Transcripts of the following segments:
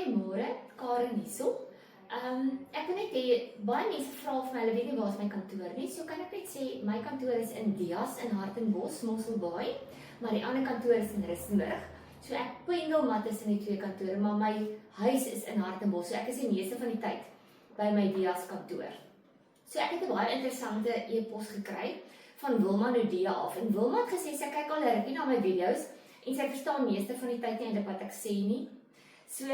Goeiemôre, Karen hierso. Ek wil net hê, baie mense vra vir my, hulle weet nie waar is my kantoor nie, so kan ek net sê, my kantoor is in Dias in Hartenbos, Mosselbaai, maar die ander kantoor is in Rustenburg. So ek pendel maar tussen die twee kantore, maar my huis is in Hartenbos, so ek is die meeste van die tyd by my Dias kantoor. So ek het 'n baie interessante e-pos gekry van Wilma Nodea af, en Wilma het gesê, sy kyk al 'n rukkie na my video's, en sy verstaan meeste van die tyd nie eintlik wat ek sê nie. So,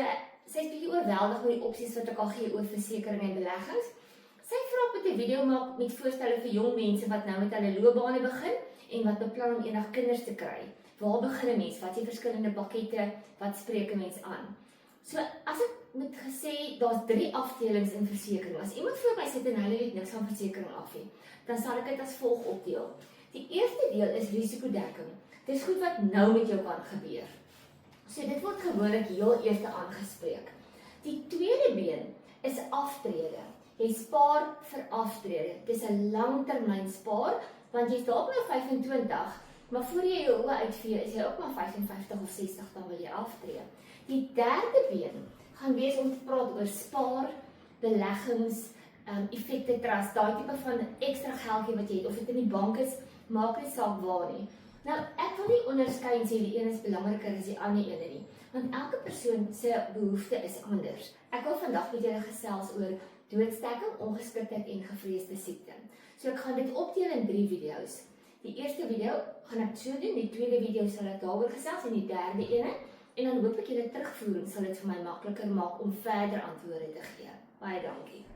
sy is bietjie oorweldig met die opsies wat ek al gee oor versekering en beleggings. Sy vra ek moet 'n video maak met voorstelle vir jong mense wat nou met hulle loopbane begin en wat beplan om eendag kinders te kry. Waar begin 'n mens? Wat is die verskillende pakkette? Wat spreek 'n mens aan? So, as ek moet gesê, daar's 3 afdelings in versekering. As iemand voor my sit en hulle weet niks van versekering af nie, dan sal ek dit as volg opdeel. Die eerste deel is risikodekking. Dis goed wat nou met jou kan gebeur. So dit word gewoonlik heel eers aangespreek. Die tweede been is aftrede. Jy spaar vir aftrede. Dis 'n langtermyn spaar, want jy's dalk nou 25, maar voor jy jou oë uitvee, is jy ook maar 55 of 60, dan wil jy aftree. Die derde been gaan wees om te praat oor spaar, beleggings, effekte trust, daai tipe van ekstra geldjie wat jy het, of dit in die bank is, maak nie saak waar nie. Nou, ek wil nie onderskei en sê die een is belangriker as die ander ene nie, want elke persoon se behoefte is anders. Ek wil vandag met julle gesels oor doodstekking, ongeskiktheid en gevreesde siekte. So ek gaan dit opdeel in 3 video's. Die eerste video gaan ek so doen, die tweede video sal ek daaroor gesels en die derde ene, en dan hoop ek julle terugvoering sal dit vir my makliker maak om verder antwoorde te gee. Baie dankie.